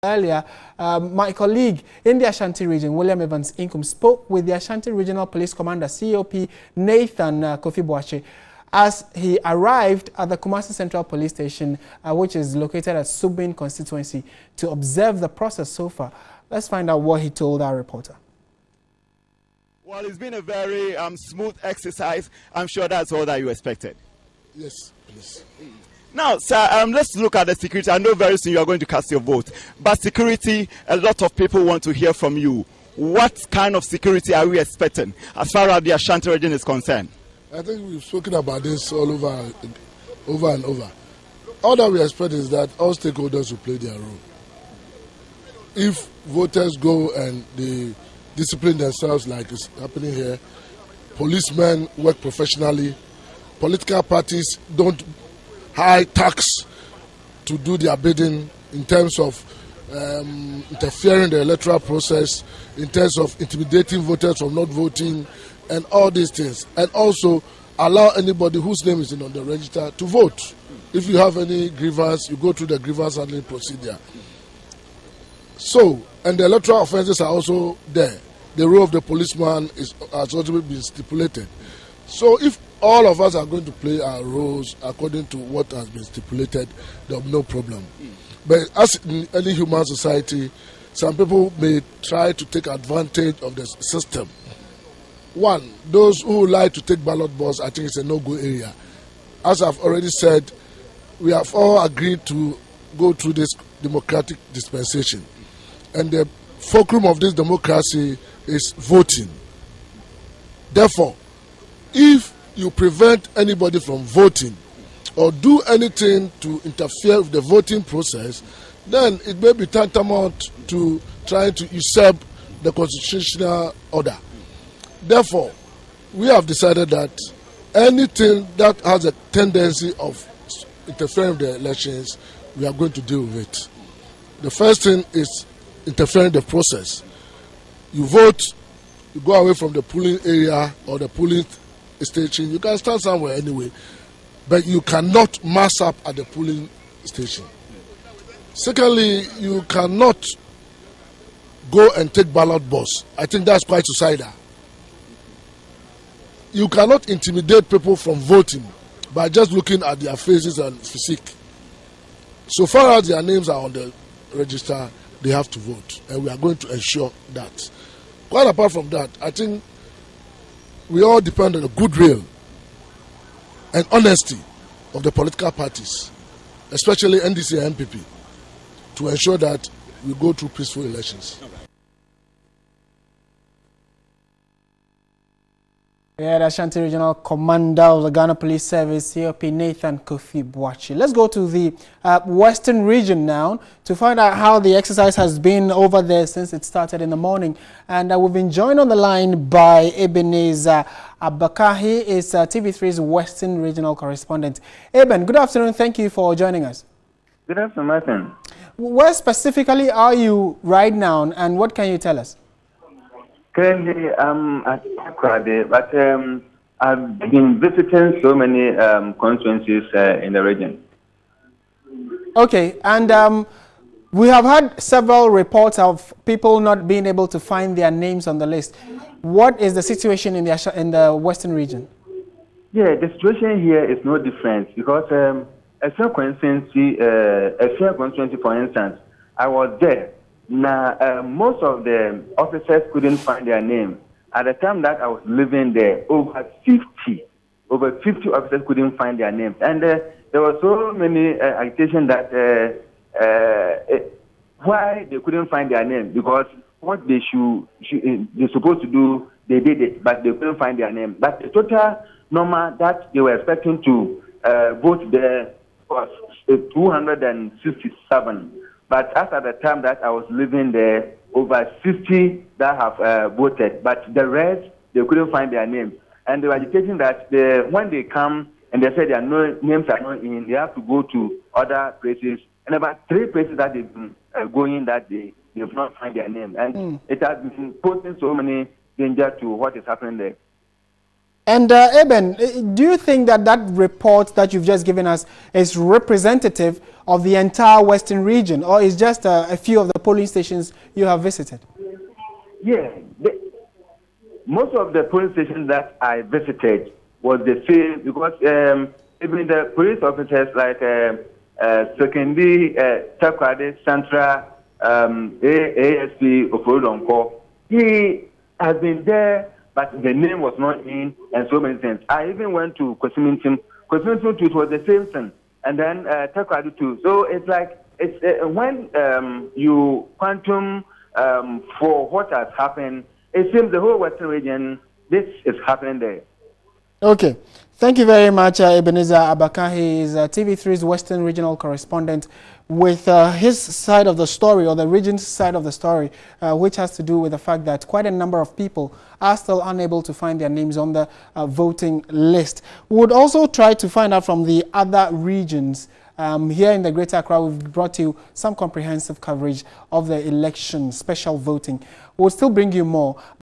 Earlier, my colleague in the Ashanti region, William Evans Inkum, spoke with the Ashanti Regional Police Commander, COP Nathan Kofi Boakye, as he arrived at the Kumasi Central Police Station, which is located at Subin constituency, to observe the process so far. Let's find out what he told our reporter. Well, it's been a very smooth exercise. I'm sure that's all that you expected. Yes, please. Now, sir, let's look at the security. I know very soon you are going to cast your vote. But security, a lot of people want to hear from you. What kind of security are we expecting as far as the Ashanti region is concerned? I think we've spoken about this all over and over. All that we expect is that all stakeholders will play their role. If voters go and they discipline themselves like is happening here, policemen work professionally, political parties don't high tax to do their bidding in terms of interfering in the electoral process, in terms of intimidating voters from not voting, and all these things. And also allow anybody whose name is on the register to vote. If you have any grievance, you go through the grievance handling procedure. So, and the electoral offences are also there. The role of the policeman has also been stipulated. So if all of us are going to play our roles according to what has been stipulated, there will be no problem. But as in any human society, some people may try to take advantage of the system. One, those who like to take ballot box, I think it's a no-go area. As I've already said, we have all agreed to go through this democratic dispensation. And the fulcrum of this democracy is voting. Therefore, if you prevent anybody from voting or do anything to interfere with the voting process, then it may be tantamount to trying to usurp the constitutional order. Therefore, we have decided that anything that has a tendency of interfering with the elections, we are going to deal with it. The first thing is interfering in the process. You vote, you go away from the polling area or the polling station. You can stand somewhere anyway, but you cannot mass up at the polling station. Secondly, you cannot go and take ballot box. I think that's quite suicidal. You cannot intimidate people from voting by just looking at their faces and physique. So far as their names are on the register, they have to vote, and we are going to ensure that. Quite apart from that, I think we all depend on the goodwill and honesty of the political parties, especially NDC and MPP, to ensure that we go through peaceful elections. Yeah, the Ashanti Regional Commander of the Ghana Police Service, COP Nathan Kofi Boakye. Let's go to the Western region now to find out how the exercise has been over there since it started in the morning. And we've been joined on the line by Ebenezer Abaka. He is TV3's Western Regional Correspondent. Eben, good afternoon. Thank you for joining us. Good afternoon, Martin. Where specifically are you right now, and what can you tell us? Currently, I'm at Accra, but I've been visiting so many constituencies in the region. Okay, and we have had several reports of people not being able to find their names on the list. What is the situation in the Western region? Yeah, the situation here is no different because a fair constituency, for instance, I was there. Now, most of the officers couldn't find their name. At the time that I was living there, over 50 officers couldn't find their names. And there were so many agitation that why they couldn't find their name, because what they're supposed to do, they did it, but they couldn't find their name. But the total number that they were expecting to vote there was 267. But as at the time that I was living there, over 60 that have voted. But the rest, they couldn't find their names. And they were agitating that when they come and they say their names are not in, they have to go to other places. And about 3 places that they've been going that they've not found their name. And it has been posing so many danger to what is happening there. And Eben, do you think that that report that you've just given us is representative of the entire Western region, or is just a few of the polling stations you have visited? Yeah, most of the police stations that I visited was the same, because even the police officers like Sekendi, Takwade, Central, ASP, Oforodonko, he has been there, but the name was not in, and so many things. I even went to Kwesimintim. Kwesimintim too, it was the same thing, and then Takwade too. So it's like, it's when you quantum for what has happened, it seems the whole Western region, this is happening there. Okay. Thank you very much, Ebenezer Abaka. He is TV3's Western Regional Correspondent with his side of the story, or the region's side of the story, which has to do with the fact that quite a number of people are still unable to find their names on the voting list. We would also try to find out from the other regions. Here in the Greater Accra, we've brought you some comprehensive coverage of the election, special voting. We'll still bring you more.